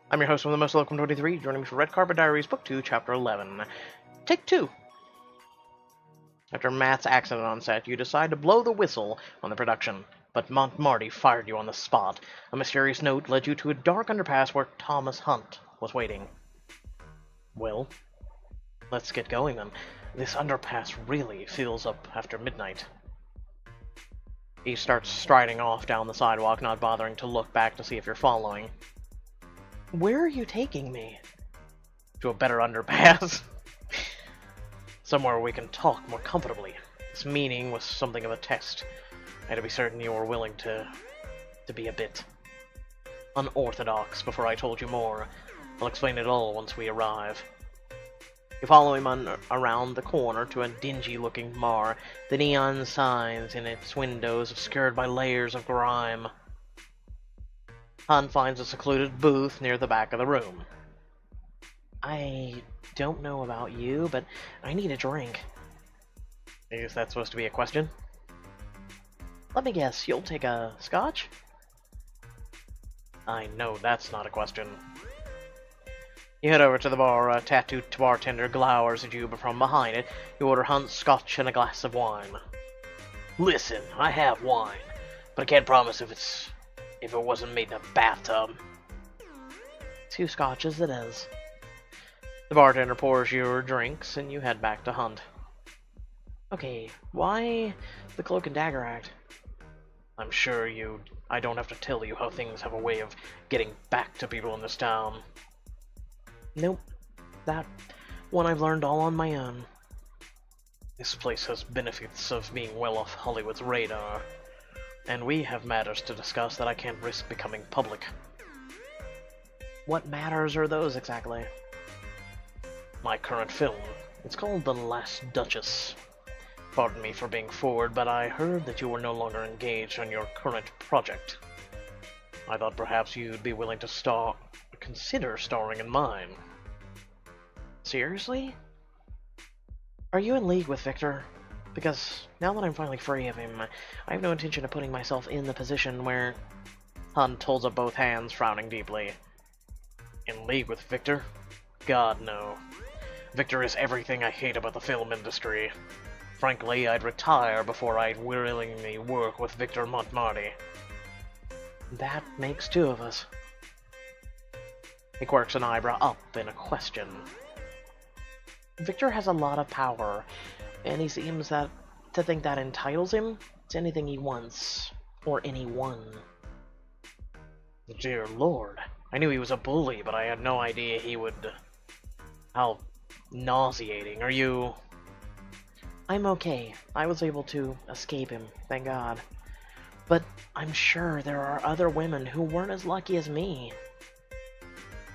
I'm your host from the Most Welcome 23, joining me for Red Carpet Diaries, Book 2, Chapter 11. Take 2. After Matt's accident on set, you decide to blow the whistle on the production, but Montmarty fired you on the spot. A mysterious note led you to a dark underpass where Thomas Hunt was waiting. Well, let's get going then. This underpass really fills up after midnight. He starts striding off down the sidewalk, not bothering to look back to see if you're following. Where are you taking me? To a better underpass. Somewhere we can talk more comfortably. This meeting was something of a test. I had to be certain you were willing to be a bit unorthodox before I told you more. I'll explain it all once we arrive. You follow him around the corner to a dingy-looking bar, the neon signs in its windows obscured by layers of grime. Han finds a secluded booth near the back of the room. I don't know about you, but I need a drink. Is that supposed to be a question? Let me guess, you'll take a scotch? I know that's not a question. You head over to the bar. A tattooed bartender glowers at you, but from behind it, you order Hunt's scotch and a glass of wine. Listen, I have wine, but I can't promise if it wasn't made in a bathtub. 2 scotches it is. The bartender pours your drinks, and you head back to Hunt. Okay, why the Cloak and Dagger Act? I'm sure I don't have to tell you how things have a way of getting back to people in this town. Nope, that one I've learned all on my own. This place has benefits of being well off Hollywood's radar, and we have matters to discuss that I can't risk becoming public. What matters are those exactly? My current film. It's called The Last Duchess. Pardon me for being forward, but I heard that you were no longer engaged on your current project. I thought perhaps you'd be willing to consider starring in mine. Seriously? Are you in league with Victor? Because now that I'm finally free of him, I have no intention of putting myself in the position where... Hunt holds up both hands, frowning deeply. In league with Victor? God, no. Victor is everything I hate about the film industry. Frankly, I'd retire before I'd willingly work with Victor Montmarty. That makes 2 of us. He quirks an eyebrow up in a question. Victor has a lot of power, and he seems to think that entitles him to anything he wants, or anyone. Dear Lord, I knew he was a bully, but I had no idea he would... How nauseating. Are you... I'm okay. I was able to escape him, thank God. But I'm sure there are other women who weren't as lucky as me.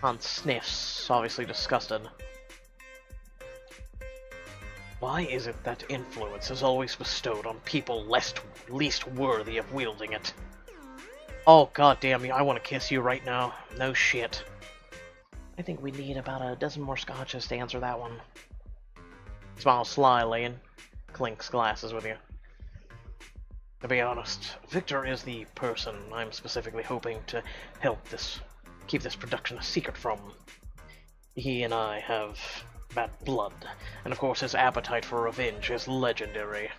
Hunt sniffs, obviously disgusted. Why is it that influence is always bestowed on people least worthy of wielding it? Oh, goddamn me, I want to kiss you right now. No shit. I think we need about a dozen more scotches to answer that one. He smiles slyly and clinks glasses with you. To be honest, Victor is the person I'm specifically hoping to help keep this production a secret from. He and I have bad blood, and of course his appetite for revenge is legendary.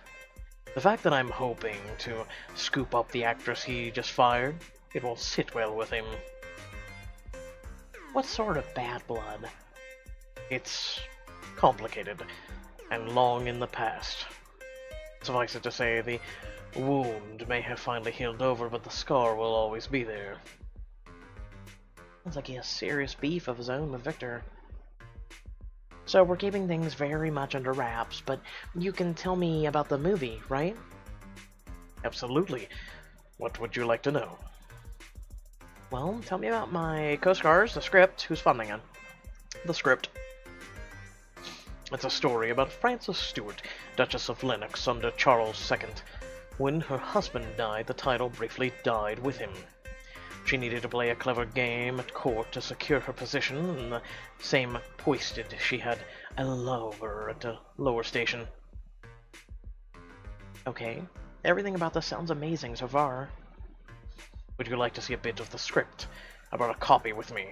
The fact that I'm hoping to scoop up the actress he just fired, it won't sit well with him. What sort of bad blood? It's complicated, and long in the past. Suffice it to say, the wound may have finally healed over, but the scar will always be there. Sounds like he has serious beef of his own with Victor. So we're keeping things very much under wraps, but you can tell me about the movie, right? Absolutely. What would you like to know? Well, tell me about my co-stars, the script, who's funding it. The script. It's a story about Frances Stuart, Duchess of Lennox under Charles II. When her husband died, the title briefly died with him. She needed to play a clever game at court to secure her position, and the same hoisted she had a lover at a lower station. Okay, everything about this sounds amazing so far. Would you like to see a bit of the script? I brought a copy with me.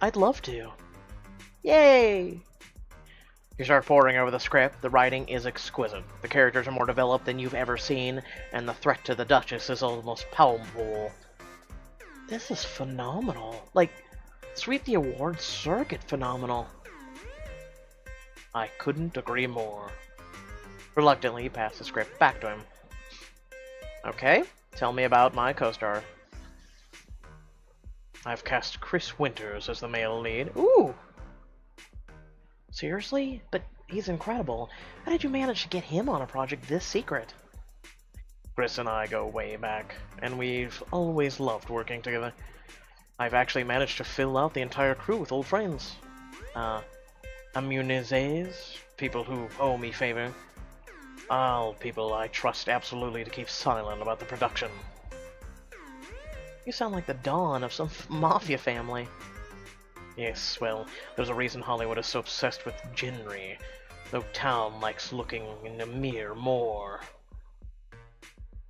I'd love to. Yay! You start poring over the script. The writing is exquisite. The characters are more developed than you've ever seen, and the threat to the Duchess is almost palpable. This is phenomenal. Like, sweep the awards circuit phenomenal. I couldn't agree more. Reluctantly, he passed the script back to him. Okay, tell me about my co-star. I've cast Chris Winters as the male lead. Ooh! Seriously? But he's incredible. How did you manage to get him on a project this secret? Chris and I go way back, and we've always loved working together. I've actually managed to fill out the entire crew with old friends. Amunizes, people who owe me favor. All people I trust absolutely to keep silent about the production. You sound like the Don of some mafia family. Yes, well, there's a reason Hollywood is so obsessed with genre. No town likes looking in the mirror more.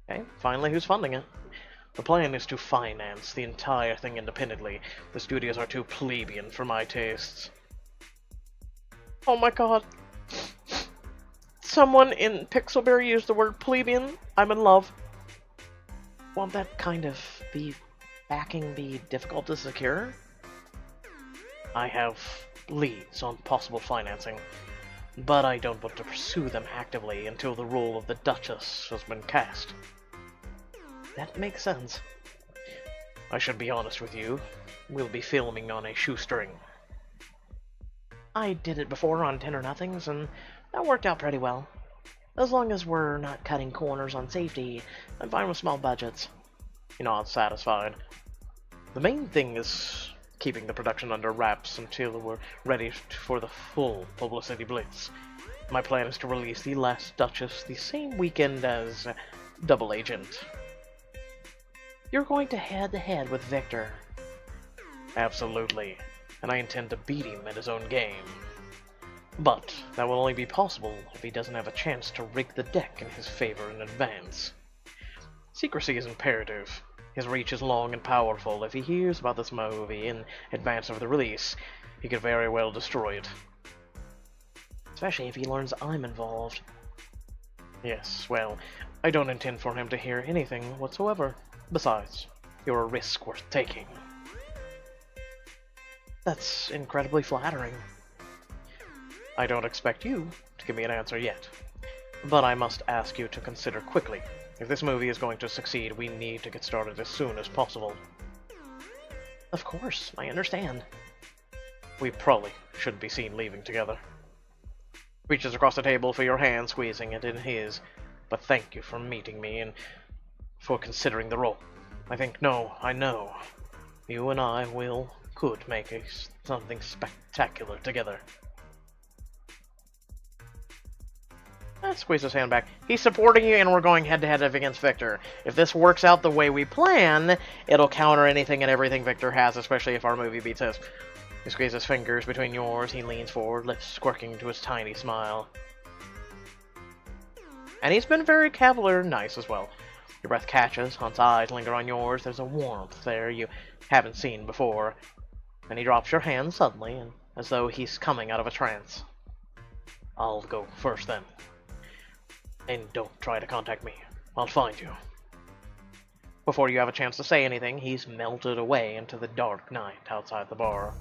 Okay, finally, who's funding it? The plan is to finance the entire thing independently. The studios are too plebeian for my tastes. Oh my god. Someone in Pixelberry used the word plebeian. I'm in love. Won't that kind of backing be difficult to secure? I have leads on possible financing, but I don't want to pursue them actively until the role of the Duchess has been cast. That makes sense. I should be honest with you. We'll be filming on a shoestring. I did it before on 10 or Nothings, and that worked out pretty well. As long as we're not cutting corners on safety, I'm fine with small budgets. He nods, satisfied. The main thing is keeping the production under wraps until we're ready for the full publicity blitz. My plan is to release The Last Duchess the same weekend as Double Agent. You're going to head-to-head with Victor. Absolutely, and I intend to beat him at his own game. But that will only be possible if he doesn't have a chance to rig the deck in his favor in advance. Secrecy is imperative. His reach is long and powerful. If he hears about this movie in advance of the release, he could very well destroy it. Especially if he learns I'm involved. Yes, well, I don't intend for him to hear anything whatsoever. Besides, you're a risk worth taking. That's incredibly flattering. I don't expect you to give me an answer yet, but I must ask you to consider quickly. If this movie is going to succeed, we need to get started as soon as possible. Of course, I understand. We probably shouldn't be seen leaving together. Reaches across the table for your hand, squeezing it in his. But thank you for meeting me and for considering the role. I know. You and I could make something spectacular together. Squeeze his hand back. He's supporting you, and we're going head-to-head against Victor. If this works out the way we plan, it'll counter anything and everything Victor has, especially if our movie beats his. He squeezes his fingers between yours. He leans forward, lips quirking to his tiny smile. And he's been very cavalier and nice as well. Your breath catches, Hunt's eyes linger on yours. There's a warmth there you haven't seen before. And he drops your hand suddenly, and as though he's coming out of a trance. I'll go first then. And don't try to contact me. I'll find you. Before you have a chance to say anything, he's melted away into the dark night outside the bar.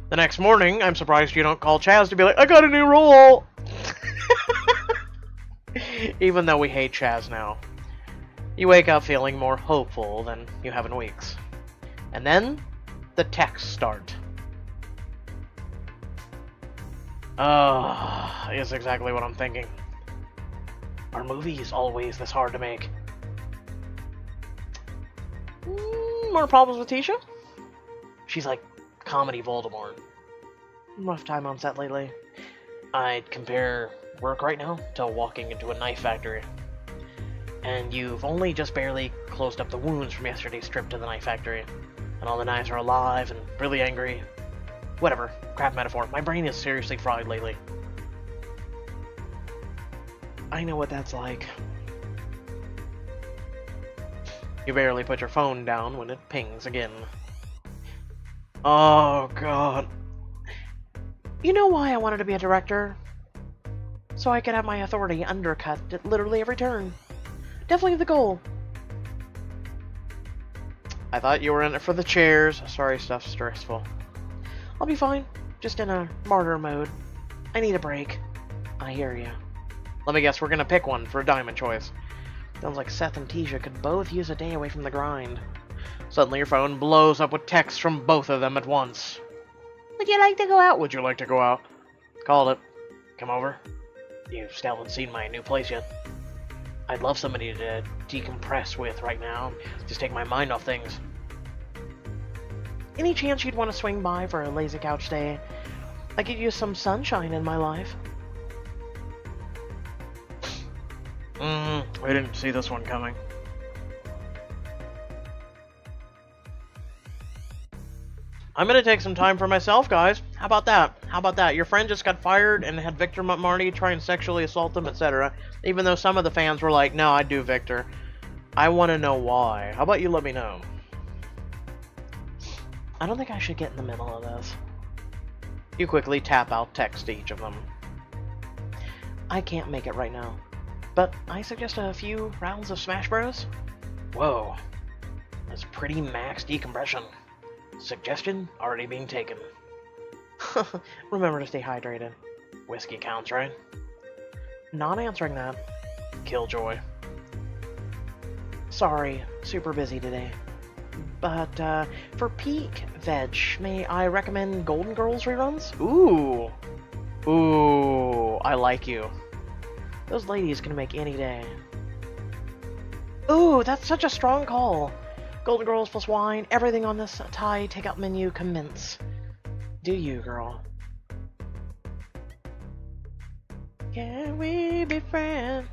The next morning, I'm surprised you don't call Chaz to be like, I got a new role! Even though we hate Chaz now. You wake up feeling more hopeful than you have in weeks. And then, the texts start. Is exactly what I'm thinking. Are movies always this hard to make? More problems with Tisha? She's like comedy Voldemort. Rough time on set lately. I'd compare work right now to walking into a knife factory. And you've only just barely closed up the wounds from yesterday's trip to the knife factory. And all the knives are alive and really angry. Whatever, crap metaphor. My brain is seriously fried lately. I know what that's like. You barely put your phone down when it pings again. Oh, God. You know why I wanted to be a director? So I could have my authority undercut at literally every turn. Definitely the goal. I thought you were in it for the chairs. Sorry, stuff's stressful. I'll be fine. Just in a martyr mode. I need a break. I hear you. Let me guess, we're gonna pick one for a diamond choice. Sounds like Seth and Tisha could both use a day away from the grind. Suddenly your phone blows up with texts from both of them at once. Would you like to go out? Would you like to go out? Called it. Come over. You still haven't seen my new place yet. I'd love somebody to decompress with right now. Just take my mind off things. Any chance you'd want to swing by for a lazy couch day? I could use some sunshine in my life. I didn't see this one coming. I'm gonna take some time for myself, guys. How about that? How about that? Your friend just got fired and had Victor Marty try and sexually assault them, etc. Even though some of the fans were like, no, I'd do Victor. I want to know why. How about you let me know? I don't think I should get in the middle of this. You quickly tap out text to each of them. I can't make it right now, but I suggest a few rounds of Smash Bros. Whoa. That's pretty max decompression. Suggestion already being taken. Remember to stay hydrated. Whiskey counts, right? Not answering that. Killjoy. Sorry, super busy today. But, for peak veg, may I recommend Golden Girls reruns? Ooh. Ooh, I like you. Those ladies can make any day. Ooh, that's such a strong call. Golden Girls plus wine, everything on this Thai takeout menu commence. Do you, girl? Can we be friends?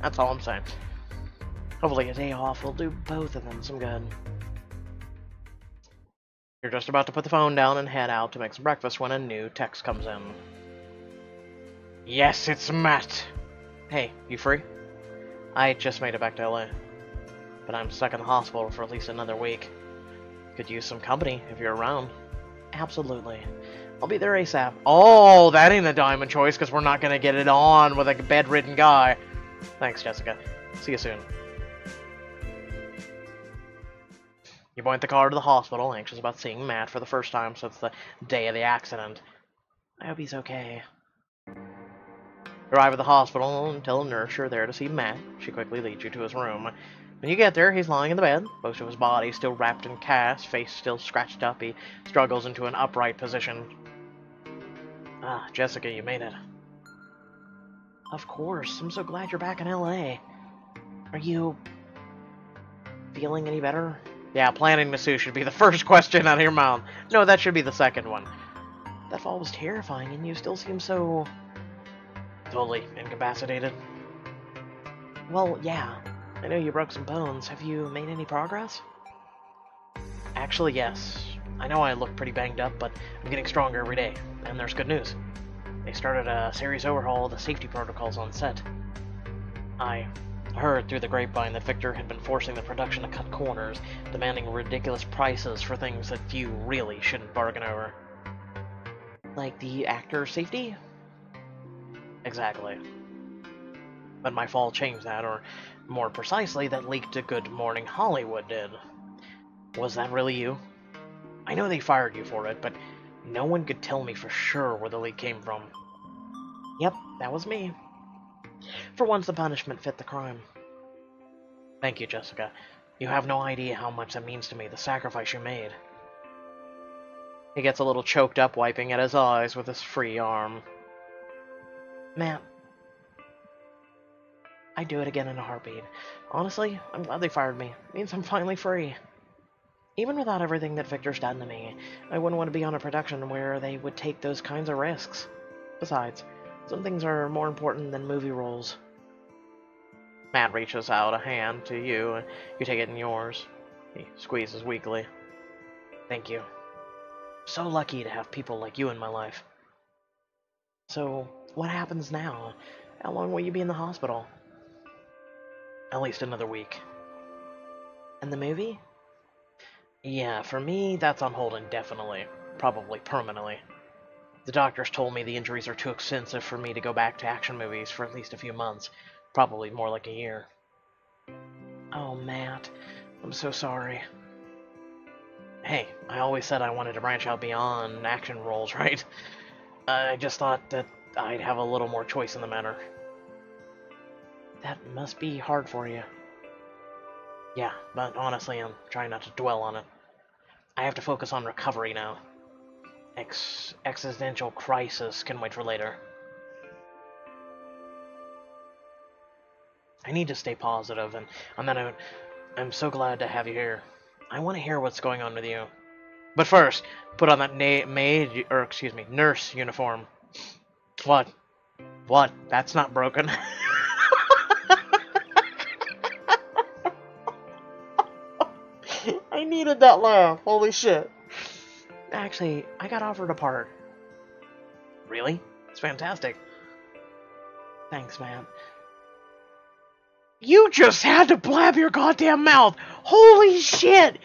That's all I'm saying. Hopefully a day off will do both of them some good. You're just about to put the phone down and head out to make some breakfast when a new text comes in. Yes, it's Matt! Hey, you free? I just made it back to LA, but I'm stuck in the hospital for at least another week. Could use some company if you're around. Absolutely. I'll be there ASAP. Oh, that ain't a diamond choice because we're not going to get it on with a bedridden guy. Thanks, Jessica. See you soon. You point the car to the hospital, anxious about seeing Matt for the first time since the day of the accident. I hope he's okay. You arrive at the hospital and tell a nurse you're there to see Matt. She quickly leads you to his room. When you get there, he's lying in the bed, most of his body still wrapped in cast, face still scratched up. He struggles into an upright position. Ah, Jessica, you made it. Of course. I'm so glad you're back in LA. Are you feeling any better? Yeah, planning to sue should be the first question out of your mouth. No, that should be the second one. That fall was terrifying, and you still seem so... totally incapacitated. Well, yeah. I know you broke some bones. Have you made any progress? Actually, yes. I know I look pretty banged up, but I'm getting stronger every day. And there's good news. They started a serious overhaul of the safety protocols on set. I heard through the grapevine that Victor had been forcing the production to cut corners, demanding ridiculous prices for things that few really shouldn't bargain over. Like the actor safety? Exactly. But my fall changed that, or more precisely, that leak to Good Morning Hollywood did. Was that really you? I know they fired you for it, but no one could tell me for sure where the leak came from. Yep, that was me. For once, the punishment fit the crime. Thank you, Jessica. You have no idea how much that means to me, the sacrifice you made. He gets a little choked up, wiping at his eyes with his free arm. Matt, I'd do it again in a heartbeat. Honestly, I'm glad they fired me. It means I'm finally free. Even without everything that Victor's done to me, I wouldn't want to be on a production where they would take those kinds of risks. Besides, some things are more important than movie roles. Matt reaches out a hand to you, and you take it in yours. He squeezes weakly. Thank you. So lucky to have people like you in my life. So, what happens now? How long will you be in the hospital? At least another week. And the movie? Yeah, for me, that's on hold indefinitely. Probably permanently. The doctors told me the injuries are too extensive for me to go back to action movies for at least a few months. Probably more like a year. Oh, Matt. I'm so sorry. Hey, I always said I wanted to branch out beyond action roles, right? I just thought that I'd have a little more choice in the matter. That must be hard for you. Yeah, but honestly, I'm trying not to dwell on it. I have to focus on recovery now. Existential crisis can wait for later. I need to stay positive, and on that note, I'm so glad to have you here. I want to hear what's going on with you. But first, put on that nurse uniform. What? What? That's not broken. I needed that laugh. Holy shit. Actually, I got offered a part. Really? It's fantastic. Thanks, man. You just had to blab your goddamn mouth. Holy shit.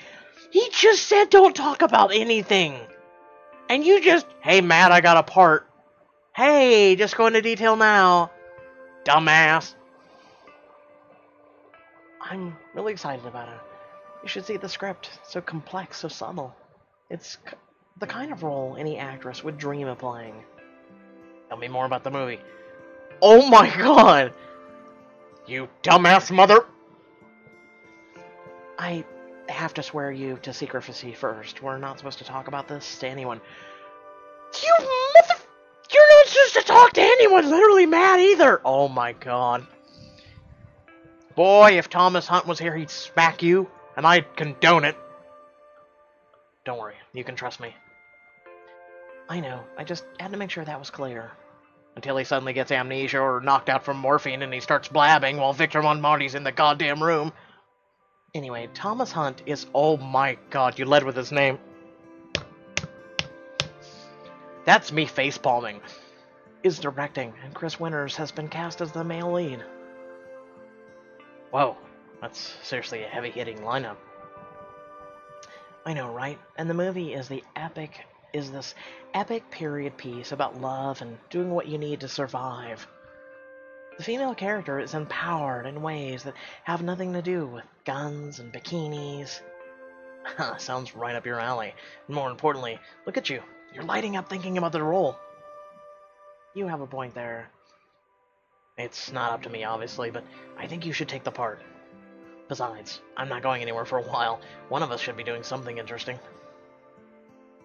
He just said don't talk about anything. And you just, hey, Matt, I got a part. Hey, just go into detail now. Dumbass. I'm really excited about it. You should see the script. It's so complex, so subtle. It's the kind of role any actress would dream of playing. Tell me more about the movie. Oh my god! You dumbass mother! I have to swear you to secrecy first. We're not supposed to talk about this to anyone. You mother... You're not supposed to talk to anyone, literally Matt, either! Oh my god. Boy, if Thomas Hunt was here, he'd smack you, and I'd condone it. Don't worry, you can trust me. I know, I just had to make sure that was clear. Until he suddenly gets amnesia or knocked out from morphine and he starts blabbing while Victor Monmarty's in the goddamn room. Anyway, Thomas Hunt is... Oh my god, you led with his name. That's me facepalming. Is directing, and Chris Winters has been cast as the male lead. Whoa, that's seriously a heavy-hitting lineup. I know, right? And the movie is this epic period piece about love and doing what you need to survive. The female character is empowered in ways that have nothing to do with guns and bikinis. Sounds right up your alley. And more importantly, look at you. You're lighting up thinking about the role. You have a point there. It's not up to me, obviously, but I think you should take the part. Besides, I'm not going anywhere for a while. One of us should be doing something interesting.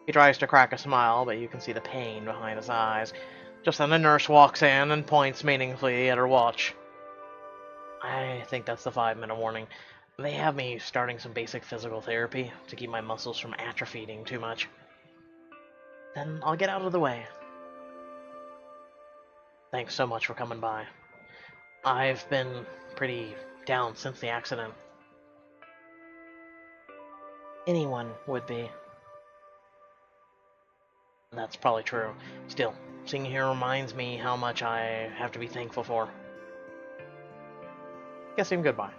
He tries to crack a smile, but you can see the pain behind his eyes. Just then a nurse walks in and points meaningfully at her watch. I think that's the 5-minute warning. They have me starting some basic physical therapy to keep my muscles from atrophying too much. Then I'll get out of the way. Thanks so much for coming by. I've been pretty down since the accident. Anyone would be. That's probably true. Still, seeing you here reminds me how much I have to be thankful for. Kiss him goodbye.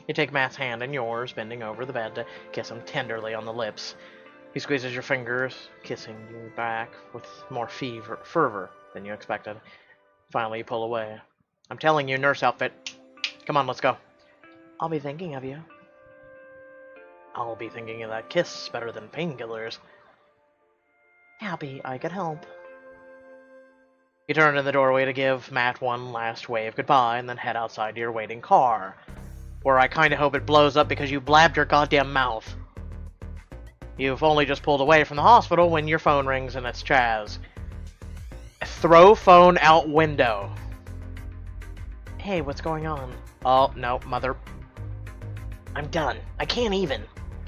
You take Matt's hand in yours, bending over the bed to kiss him tenderly on the lips. He squeezes your fingers, kissing you back with more fervor than you expected. Finally, you pull away. I'm telling you, nurse outfit. Come on, let's go. I'll be thinking of you. I'll be thinking of that kiss better than painkillers. Happy I could help. You turn in the doorway to give Matt one last wave goodbye and then head outside to your waiting car, where I kinda hope it blows up because you blabbed your goddamn mouth. You've only just pulled away from the hospital when your phone rings and it's Chaz. Throw phone out window. Hey, what's going on? Oh, no, mother. I'm done. I can't even.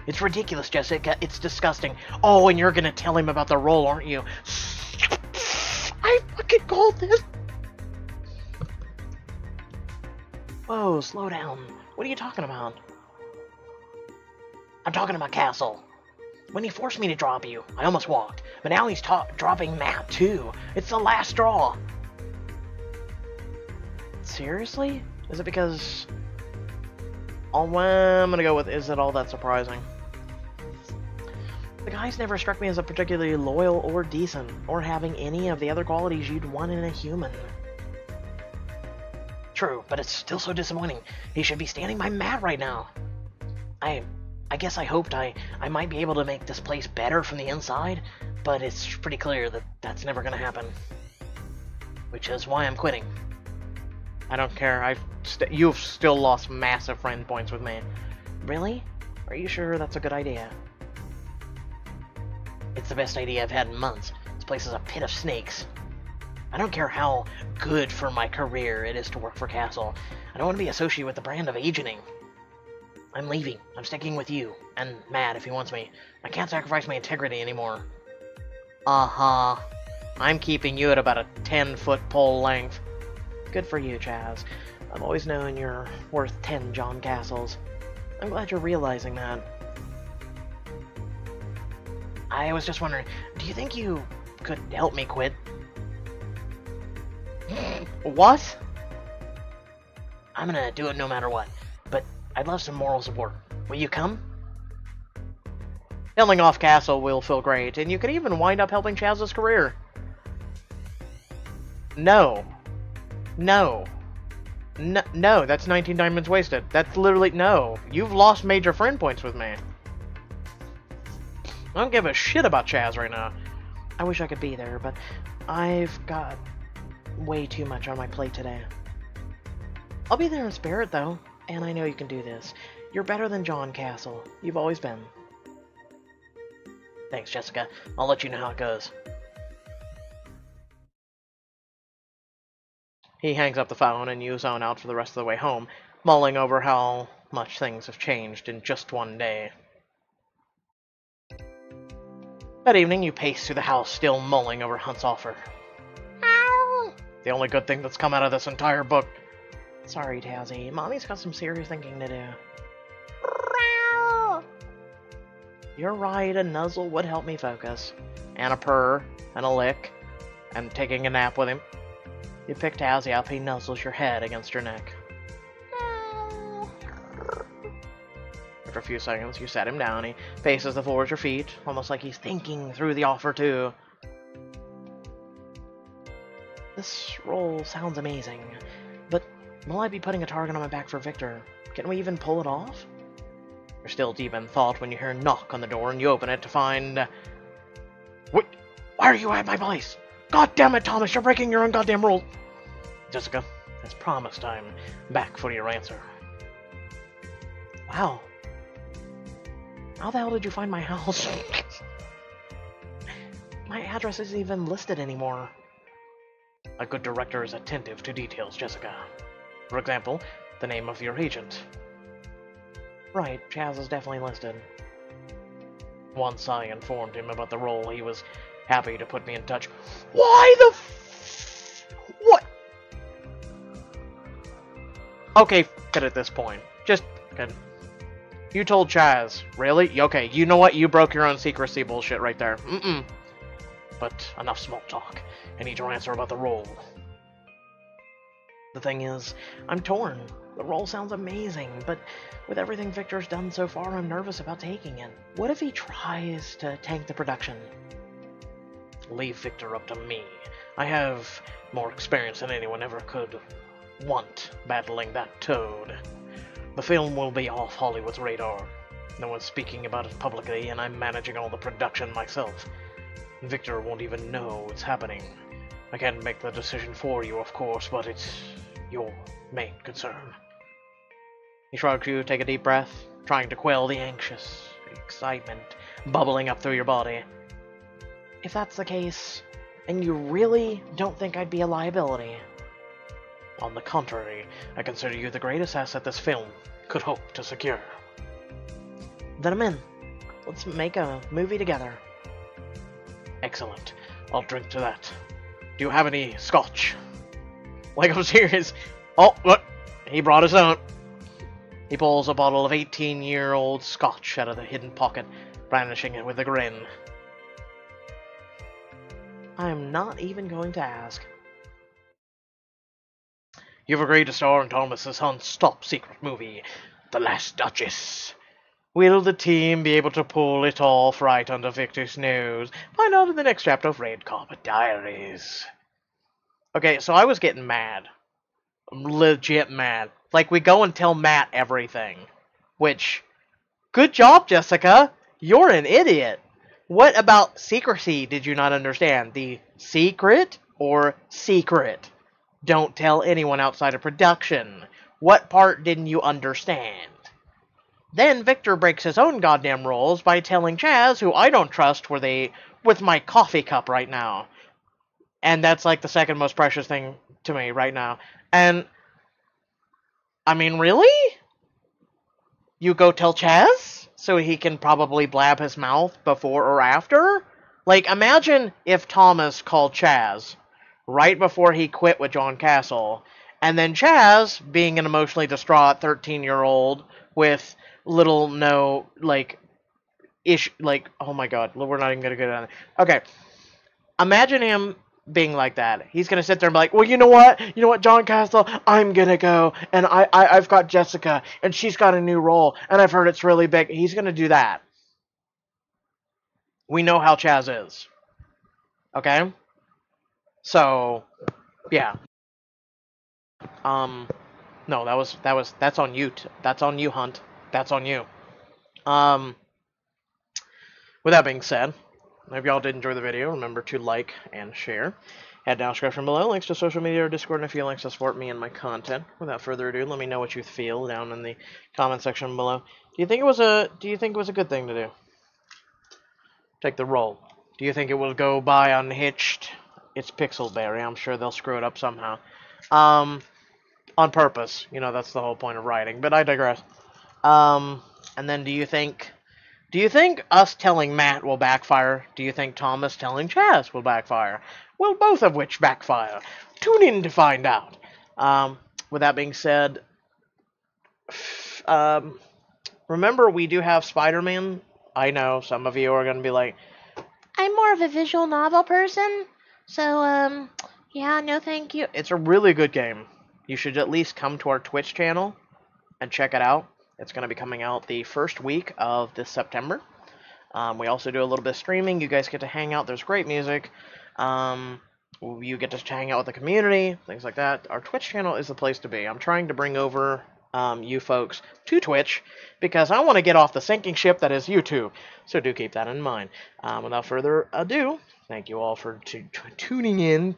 It's ridiculous, Jessica. It's disgusting. Oh, and you're gonna tell him about the role, aren't you? I fucking called this. Whoa, slow down. What are you talking about? I'm talking about Castle. When he forced me to drop you, I almost walked. But now he's dropping Matt, too. It's the last straw. Seriously? Is it because... Oh, well, I'm gonna go with, is it all that surprising? The guy's never struck me as a particularly loyal or decent, or having any of the other qualities you'd want in a human. True, but it's still so disappointing. He should be standing by Matt right now. I guess I hoped I might be able to make this place better from the inside, but it's pretty clear that that's never gonna happen. Which is why I'm quitting. I don't care. You've still lost massive friend points with me. Really? Are you sure that's a good idea? It's the best idea I've had in months. This place is a pit of snakes. I don't care how good for my career it is to work for Castle. I don't want to be associated with the brand of agenting. I'm leaving. I'm sticking with you. And Matt if he wants me. I can't sacrifice my integrity anymore. Uh-huh. I'm keeping you at about a 10-foot pole length. Good for you, Chaz. I've always known you're worth 10 John Castles. I'm glad you're realizing that. I was just wondering, do you think you could help me quit? What? I'm gonna do it no matter what, but I'd love some moral support. Will you come? Killing off Castle will feel great, and you could even wind up helping Chaz's career. No. No. No, that's 19 diamonds wasted. That's literally... No. You've lost major friend points with me. I don't give a shit about Chaz right now. I wish I could be there, but I've got way too much on my plate today. I'll be there in spirit, though, and I know you can do this. You're better than John Castle. You've always been. Thanks, Jessica. I'll let you know how it goes. He hangs up the phone, and you zone out for the rest of the way home, mulling over how much things have changed in just one day. That evening, you pace through the house, still mulling over Hunt's offer. Ow! The only good thing that's come out of this entire book. Sorry, Tazzy. Mommy's got some serious thinking to do. Ow! You're right, a nuzzle would help me focus. And a purr, and a lick, and taking a nap with him. You pick Tazzy up, he nuzzles your head against your neck. After a few seconds, you set him down. He faces the floor at your feet, almost like he's thinking through the offer, too. This role sounds amazing, but will I be putting a target on my back for Victor? Can we even pull it off? You're still deep in thought when you hear a knock on the door, and you open it to find... Wait, why are you at my place? God damn it, Thomas, you're breaking your own goddamn rules! Jessica, as promised, I'm back for your answer. Wow. How the hell did you find my house? My address isn't even listed anymore. A good director is attentive to details, Jessica. For example, the name of your agent. Right, Chaz is definitely listed. Once I informed him about the role, he was happy to put me in touch. Why the what? Okay, good at this point. Just good. You told Chaz. Really? Okay, you know what? You broke your own secrecy bullshit right there. But enough small talk. I need your answer about the role. The thing is, I'm torn. The role sounds amazing, but with everything Victor's done so far, I'm nervous about taking it. What if he tries to tank the production? Leave Victor up to me. I have more experience than anyone ever could want battling that toad. The film will be off Hollywood's radar. No one's speaking about it publicly, and I'm managing all the production myself. Victor won't even know it's happening. I can't make the decision for you, of course, but it's your main concern. He shrugs you, take a deep breath, trying to quell the anxious excitement bubbling up through your body. If that's the case, and you really don't think I'd be a liability? On the contrary, I consider you the greatest asset this film could hope to secure. Then I'm in. Let's make a movie together. Excellent. I'll drink to that. Do you have any scotch? Like, I'm serious. Oh, what? He brought his own. He pulls a bottle of 18-year-old scotch out of the hidden pocket, brandishing it with a grin. I'm not even going to ask. You've agreed to star in Thomas Hunt's top secret movie, The Last Duchess. Will the team be able to pull it off right under Victor's nose? Find out in the next chapter of Red Carpet Diaries. Okay, so I was getting mad. Legit mad. Like, we go and tell Matt everything. Which, good job, Jessica. You're an idiot. What about secrecy did you not understand? The secret or secret? Don't tell anyone outside of production. What part didn't you understand? Then Victor breaks his own goddamn rules by telling Chaz, who I don't trust with my coffee cup right now. And that's like the second most precious thing to me right now. And, I mean, really? You go tell Chaz? So he can probably blab his mouth before or after? Like, imagine if Thomas called Chaz right before he quit with John Castle, and then Chaz, being an emotionally distraught 13-year-old with little no, like, oh my god, we're not even gonna get on it. Okay, imagine him being like that. He's gonna sit there and be like, well, you know what? You know what, John Castle? I'm gonna go, and I've got Jessica, and she's got a new role, and I've heard it's really big. He's gonna do that. We know how Chaz is. Okay? So, yeah. No, that's on you. That's on you, Hunt. That's on you. Um, with that being said, if y'all did enjoy the video, remember to like and share. Head down description below, links to social media or Discord, and if you like to support me and my content. Without further ado, let me know what you feel down in the comment section below. Do you think it was a good thing to do? Take the role. Do you think it will go by unhitched? It's Pixelberry. I'm sure they'll screw it up somehow. On purpose. You know, that's the whole point of writing. But I digress. And then do you think us telling Matt will backfire? Do you think Thomas telling Chaz will backfire? Will both of which backfire? Tune in to find out. With that being said, remember we do have Spider-Man. I know some of you are going to be like, I'm more of a visual novel person, so, yeah, no thank you. It's a really good game. You should at least come to our Twitch channel and check it out. It's going to be coming out the first week of this September. We also do a little bit of streaming. You guys get to hang out. There's great music. You get to hang out with the community, things like that. Our Twitch channel is the place to be. I'm trying to bring over you folks to Twitch because I want to get off the sinking ship that is YouTube. So do keep that in mind. Without further ado, thank you all for tuning in,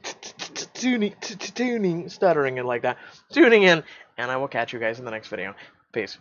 tuning, stuttering and like that, tuning in, and I will catch you guys in the next video. Peace.